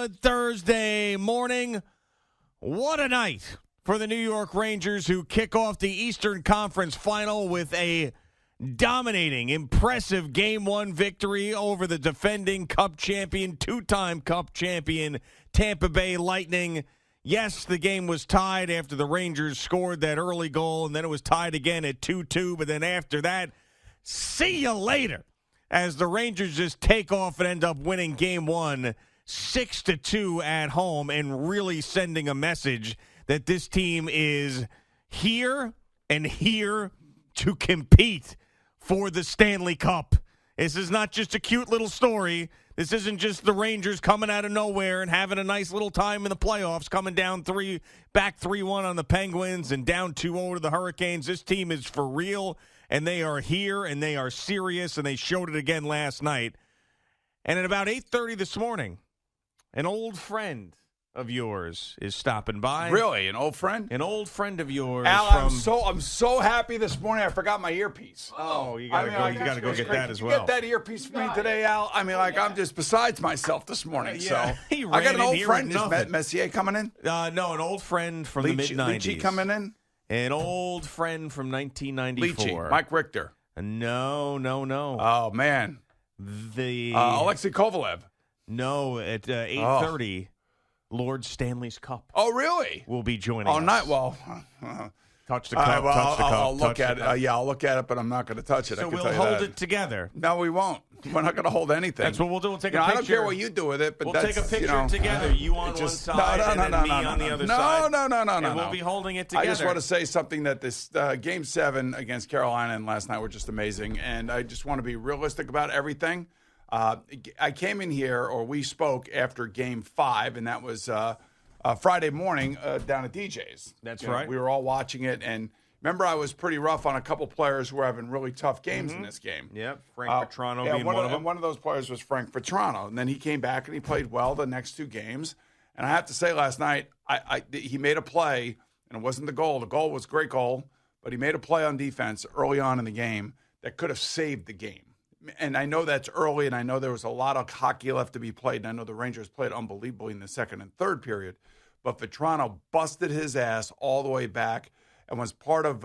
good Thursday morning. What a night for the New York Rangers, who kick off the Eastern Conference Final with a dominating, impressive Game 1 victory over the defending Cup champion, two-time Cup champion, Tampa Bay Lightning. Yes, the game was tied after the Rangers scored that early goal, and then it was tied again at 2-2. But then after that, see you later, as the Rangers just take off and end up winning Game 1 6-2 at home, and really sending a message that this team is here and here to compete for the Stanley Cup. This is not just a cute little story. This isn't just the Rangers coming out of nowhere and having a nice little time in the playoffs, coming down back 3-1 on the Penguins and down 2-0 to the Hurricanes. This team is for real, and they are here, and they are serious, and they showed it again last night. And at about 8:30 this morning, an old friend of yours is stopping by. Really? An old friend? An old friend of yours. Al, I'm so happy this morning. I forgot my earpiece. Oh, you gotta go get that as well. Get that earpiece for me today, Al. I mean, I'm just besides myself this morning. Yeah, so I got an old friend. Is Messier coming in? No, an old friend from the mid-90s. Leachy coming in? An old friend from 1994. Leachy, Mike Richter. No. Oh man, the Alexei Kovalev. No, at 8:30. Lord Stanley's Cup. Oh, really? Will be joining us. Night. Well, touch the cup. Touch the cup. I'll look at it. Yeah, I'll look at it, but I'm not going to touch it. So we'll hold it together. No, we won't. We're not going to hold anything. That's what we'll do. We'll take a picture. I don't care what you do with it, but we'll take a picture together. You on one side and then me on the other side. No. And we'll be holding it together. I just want to say something that this Game 7 against Carolina and last night were just amazing, and I just want to be realistic about everything. I came in here, or we spoke after Game 5, and that was Friday morning down at DJ's. That's right. We were all watching it, and remember I was pretty rough on a couple players who were having really tough games in this game. Yep, Frank Vetrano being one of them. One of those players was Frank Vetrano, and then he came back and he played well the next two games. And I have to say, last night he made a play, and it wasn't the goal. The goal was a great goal, but he made a play on defense early on in the game that could have saved the game. And I know that's early, and I know there was a lot of hockey left to be played, and I know the Rangers played unbelievably in the second and third period. But Vetrano busted his ass all the way back and was part of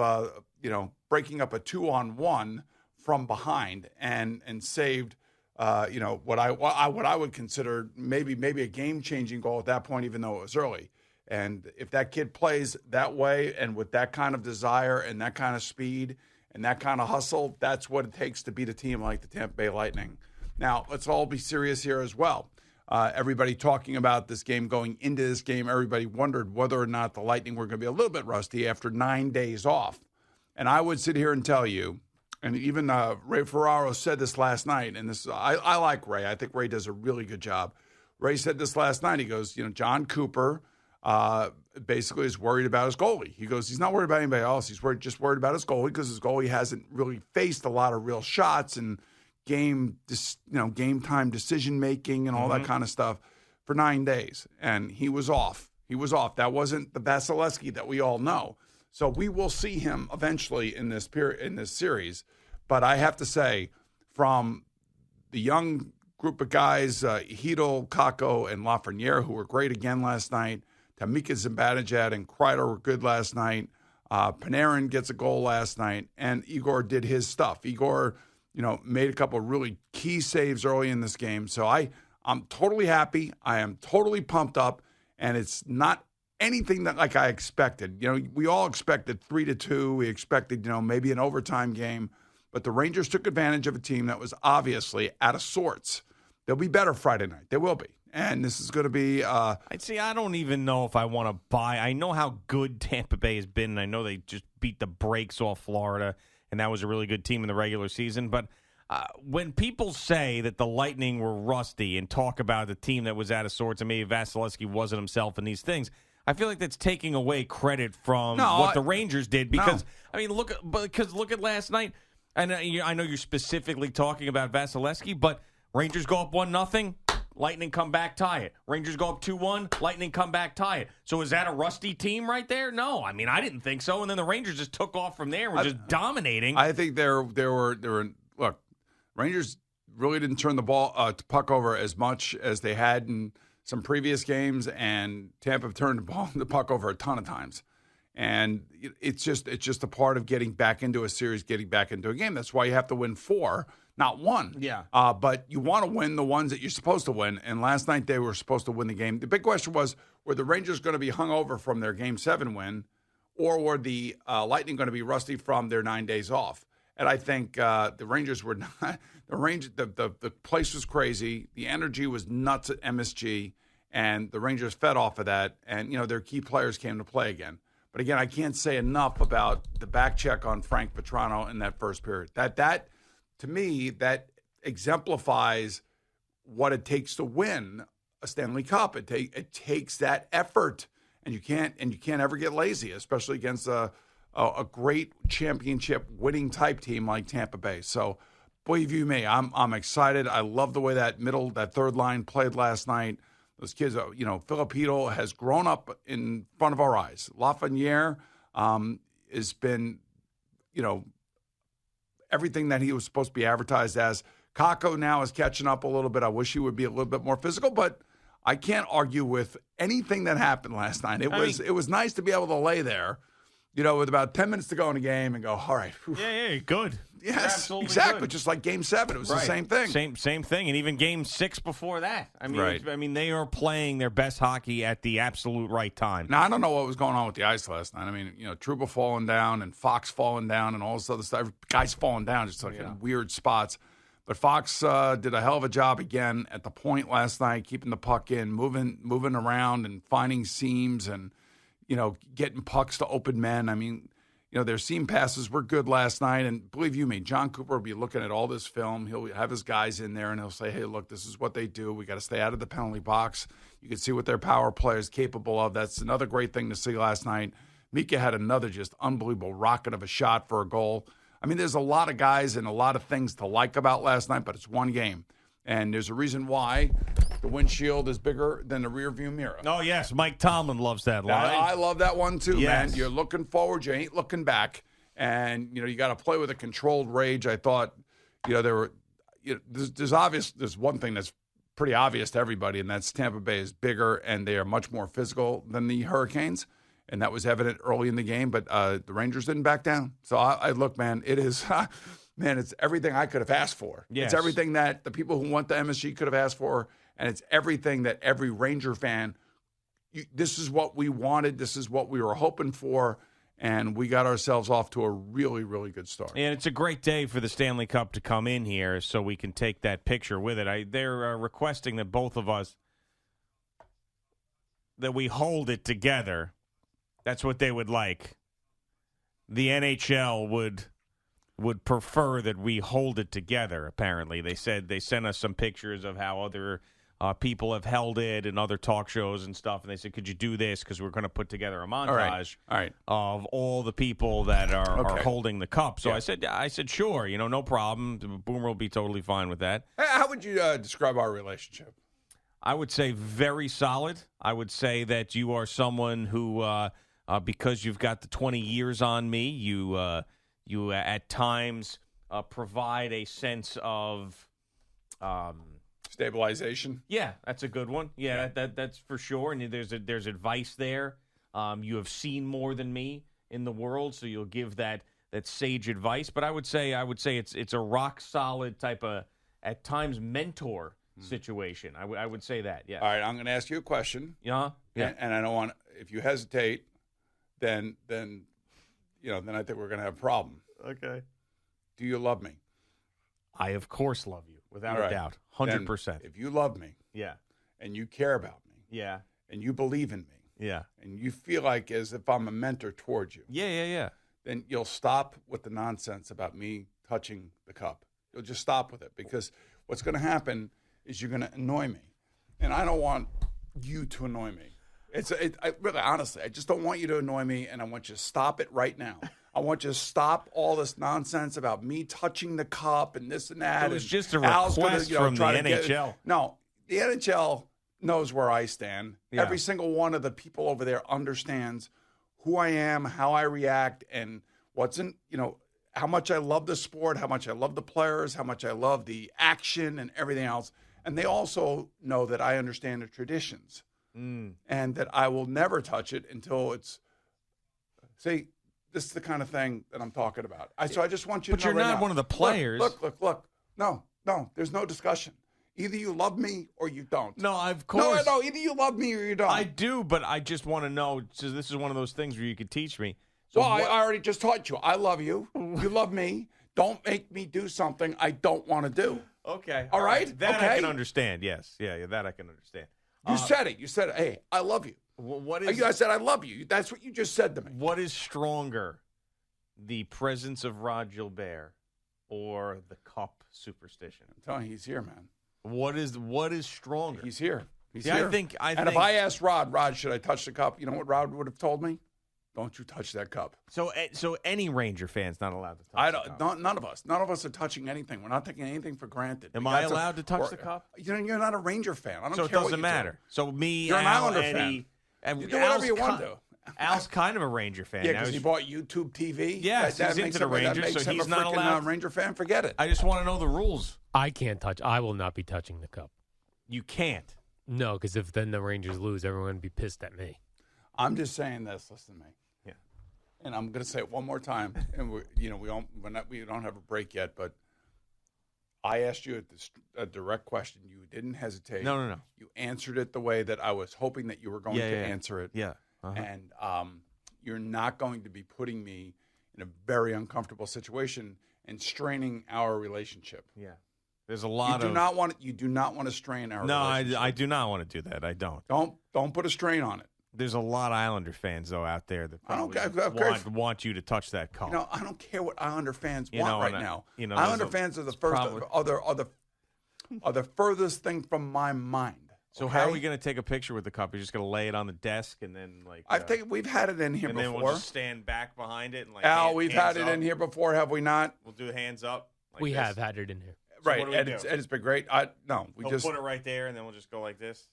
breaking up a 2-on-1 from behind and saved what I would consider maybe a game-changing goal at that point, even though it was early. And if that kid plays that way and with that kind of desire and that kind of speed and that kind of hustle, that's what it takes to beat a team like the Tampa Bay Lightning. Now, let's all be serious here as well. Everybody talking about this game, going into this game, everybody wondered whether or not the Lightning were going to be a little bit rusty after 9 days off. And I would sit here and tell you, and even Ray Ferraro said this last night, and this I like Ray. I think Ray does a really good job. Ray said this last night. He goes, John Cooper basically is worried about his goalie. He goes, he's not worried about anybody else. He's just worried about his goalie because his goalie hasn't really faced a lot of real shots and game time decision making and all that kind of stuff for 9 days. And he was off. That wasn't the Vasilevsky that we all know. So we will see him eventually in this series. But I have to say, from the young group of guys, Hedl, Kakko, and Lafreniere, who were great again last night, Tamika Zibanejad and Kreider were good last night. Panarin gets a goal last night, and Igor did his stuff. Igor, made a couple of really key saves early in this game. So I'm totally happy. I am totally pumped up, and it's not anything that like I expected. We all expected 3-2. We expected, maybe an overtime game, but the Rangers took advantage of a team that was obviously out of sorts. They'll be better Friday night. They will be. And this is going to be I don't even know if I want to buy. I know how good Tampa Bay has been, and I know they just beat the brakes off Florida, and that was a really good team in the regular season. But when people say that the Lightning were rusty and talk about the team that was out of sorts and maybe Vasilevsky wasn't himself and these things, I feel like that's taking away credit from what the Rangers did. Because, look at last night. And I know you're specifically talking about Vasilevsky, but Rangers go up 1-0. Lightning come back, tie it. Rangers go up 2-1. Lightning come back, tie it. So is that a rusty team right there? No, I didn't think so. And then the Rangers just took off from there and were just dominating. I think there were look, Rangers really didn't turn the puck over as much as they had in some previous games, and Tampa have turned the puck over a ton of times. And it's just a part of getting back into a series, getting back into a game. That's why you have to win 4, not 1. Yeah. But you want to win the ones that you're supposed to win. And last night they were supposed to win the game. The big question was, were the Rangers going to be hung over from their Game 7 win, or were the Lightning going to be rusty from their 9 days off? And I think the Rangers were not. The place was crazy. The energy was nuts at MSG, and the Rangers fed off of that. And their key players came to play again. But again, I can't say enough about the back check on Frank Petrano in that first period. That to me, that exemplifies what it takes to win a Stanley Cup. It takes that effort, and you can't ever get lazy, especially against a great championship winning type team like Tampa Bay. So, believe you me, I'm excited. I love the way that third line played last night. Those kids, Filipino has grown up in front of our eyes. Lafreniere has been, everything that he was supposed to be advertised as. Kako now is catching up a little bit. I wish he would be a little bit more physical, but I can't argue with anything that happened last night. It was nice to be able to lay there, with about 10 minutes to go in the game and go, all right. Whew. Yeah, good. Yes, exactly. Good. Just like Game 7, it was the same thing. Same thing, and even Game 6 before that. Right. They are playing their best hockey at the absolute right time. Now, I don't know what was going on with the ice last night. Trouba falling down and Fox falling down and all this other stuff. Guys falling down just in weird spots. But Fox did a hell of a job again at the point last night, keeping the puck in, moving around and finding seams and, getting pucks to open men. Their seam passes were good last night. And believe you me, John Cooper will be looking at all this film. He'll have his guys in there, and he'll say, hey, look, this is what they do. We got to stay out of the penalty box. You can see what their power play is capable of. That's another great thing to see last night. Mika had another just unbelievable rocket of a shot for a goal. There's a lot of guys and a lot of things to like about last night, but it's one game. And there's a reason why the windshield is bigger than the rearview mirror. Oh, yes. Mike Tomlin loves that line. I love that one, too, yes. man. You're looking forward. You ain't looking back. And, you got to play with a controlled rage. I thought, there's one thing that's pretty obvious to everybody, and that's Tampa Bay is bigger and they are much more physical than the Hurricanes. And that was evident early in the game, but the Rangers didn't back down. So I look, man, it is, it's everything I could have asked for. Yes. It's everything that the people who want the MSG could have asked for, and it's everything that every Ranger fan, this is what we wanted, this is what we were hoping for, and we got ourselves off to a really, really good start. And it's a great day for the Stanley Cup to come in here so we can take that picture with it. They're requesting that both of us, that we hold it together. That's what they would like. The NHL would prefer that we hold it together, apparently. They said they sent us some pictures of how other people have held it and other talk shows and stuff. And they said, could you do this? Because we're going to put together a montage of all the people that are holding the cup. So yeah. I said, sure, no problem. Boomer will be totally fine with that. How would you describe our relationship? I would say very solid. I would say that you are someone who... because you've got the 20 years on me, you at times provide a sense of stabilization. Yeah, that's a good one. Yeah, that's for sure. And there's advice there. You have seen more than me in the world, so you'll give that sage advice. But I would say it's a rock solid type of at times mentor situation. I would say that. Yeah. All right, I'm going to ask you a question. Yeah. And I don't want, if you hesitate, then I think we're going to have a problem. Okay. Do you love me? I, of course, love you, without a doubt. 100%. Then if you love me, yeah, and you care about me, yeah, and you believe in me, yeah, and you feel like as if I'm a mentor towards you, yeah, then you'll stop with the nonsense about me touching the cup. You'll just stop with it, because what's going to happen is you're going to annoy me, and I don't want you to annoy me. Really, honestly, I just don't want you to annoy me, and I want you to stop it right now. I want you to stop all this nonsense about me touching the cup and this and that. It was just a request from the NHL. No, the NHL knows where I stand. Yeah. Every single one of the people over there understands who I am, how I react, and how much I love the sport, how much I love the players, how much I love the action and everything else. And they also know that I understand the traditions and that I will never touch it until it's. See, this is the kind of thing that I'm talking about. So I just want you to know. But you're right not now, one of the players. Look. No. There's no discussion. Either you love me or you don't. No, of course. No. Either you love me or you don't. I do, but I just want to know. So this is one of those things where you could teach me. So I already just taught you. I love you. You love me. Don't make me do something I don't want to do. Okay. All right? That okay. I can understand. Yes. Yeah, that I can understand. You said it. You said, hey, I love you. What is? I said, I love you. That's what you just said to me. What is stronger, the presence of Rod Gilbert or the cup superstition? I'm telling you, he's here, man. What is stronger? He's here. He's here. here. I think. If I asked Rod, should I touch the cup? You know what Rod would have told me? Don't you touch that cup. So any Ranger fan's not allowed to touch the cup? None of us. None of us are touching anything. We're not taking anything for granted. Am I allowed to touch the cup? You're not a Ranger fan. I don't so care it doesn't what you matter. Do. So me, you're an Al, Islander Eddie, fan. and You do whatever you want to. Al's kind of a Ranger fan. Yeah, because he bought YouTube TV. Yes, he's into the Rangers, so he's not allowed. Ranger fan. Forget it. I just want to know the rules. I can't touch. I will not be touching the cup. You can't. No, because if then the Rangers lose, everyone would be pissed at me. I'm just saying this. Listen to me. Yeah. And I'm going to say it one more time. And we don't have a break yet, but I asked you a direct question. You didn't hesitate. No. You answered it the way that I was hoping that you were going to answer it. Yeah. And you're not going to be putting me in a very uncomfortable situation and straining our relationship. Yeah. There's a lot You do not want to strain our relationship. No, I do not want to do that. I don't. Don't put a strain on it. There's a lot of Islander fans, though, out there that probably want you to touch that cup. I don't care what Islander fans want right now. Islander fans are the furthest thing from my mind. So okay? how are we going to take a picture with the cup? You're just going to lay it on the desk and then we've had it in here before. And then we'll just stand back behind it and Al, we've had it in here before, have we not? We'll do hands up. We have had it in here. So right, and it's been great. We'll put it right there, and then we'll just go like this.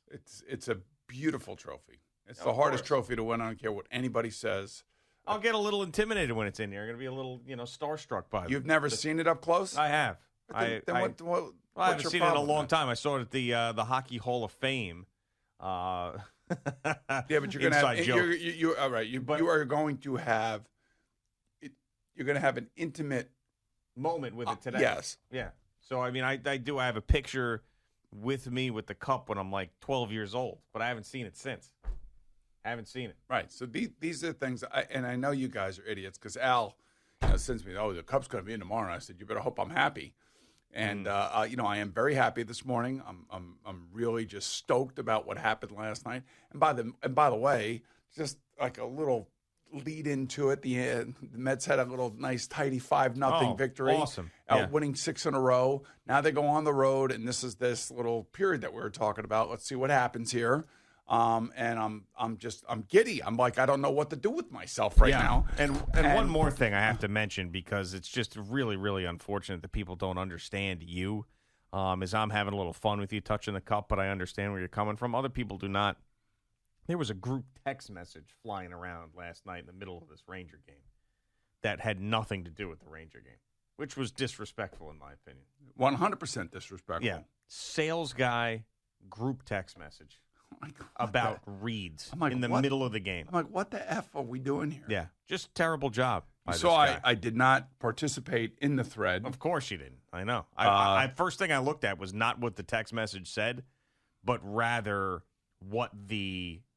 It's a beautiful trophy. It's the hardest trophy to win. I don't care what anybody says. I'll get a little intimidated when it's in here. I'm going to be a little, starstruck by it. You've never seen it up close? I have. I haven't seen it in a long time. I saw it at the Hockey Hall of Fame. Yeah, but you're going to have you all right. You are going to have it. You're going to have an intimate moment with it today. Yes. Yeah. So I have a picture with me with the cup when I'm like 12 years old, but I haven't seen it since. Right. So these are the things, and I know you guys are idiots because Al sends me, the cup's going to be in tomorrow. And I said, you better hope I'm happy. And I am very happy this morning. I'm really just stoked about what happened last night. And by the way, just like a little lead into it, the Mets had a little nice tidy 5-0 victory. Awesome. Winning 6 in a row. Now they go on the road, and this is this little period that we were talking about. Let's see what happens here. And I'm giddy. I'm like, I don't know what to do with myself right now. And one more thing I have to mention, because it's just really, really unfortunate that people don't understand you. As I'm having a little fun with you touching the cup, but I understand where you're coming from. Other people do not. There was a group text message flying around last night in the middle of this Ranger game that had nothing to do with the Ranger game, which was disrespectful in my opinion. 100% disrespectful. Yeah. Sales guy group text message. About reads in the middle of the game. I'm like, what the F are we doing here? Yeah, just terrible job. So I did not participate in the thread. Of course you didn't. I know. I first thing I looked at was not what the text message said, but rather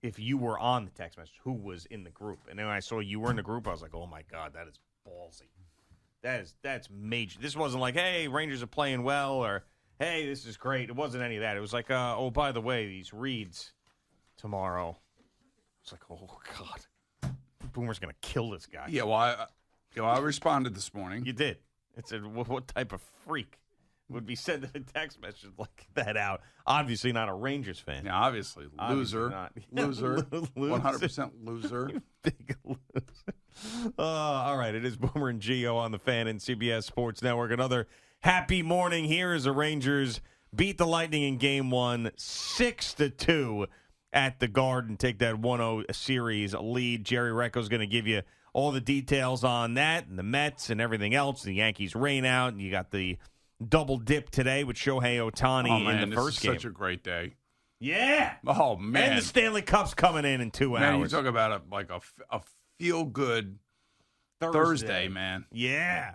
if you were on the text message, who was in the group. And then when I saw you were in the group, I was like, oh my God, that is ballsy. That's major. This wasn't like, hey, Rangers are playing well, or hey, this is great. It wasn't any of that. It was like, oh, by the way, these reads tomorrow. It's like, oh, God. Boomer's going to kill this guy. Yeah, well, I responded this morning. You did. It said, what type of freak would be sending a text message like that out? Obviously not a Rangers fan. Yeah, obviously. Loser. Loser. 100% loser. Big loser. All right, it is Boomer and Gio on the Fan and CBS Sports Network. Another happy morning here as the Rangers beat the Lightning in Game 1, 6-2 at the Garden, take that 1-0 series lead. Jerry Recco's going to give you all the details on that and the Mets and everything else. The Yankees rain out, and you got the double dip today with Shohei Ohtani Oh, man, in the this first is game. such a great day. Yeah. Oh, man. And the Stanley Cup's coming in 2 Man, you hours. talk about a feel-good Thursday, man. Yeah.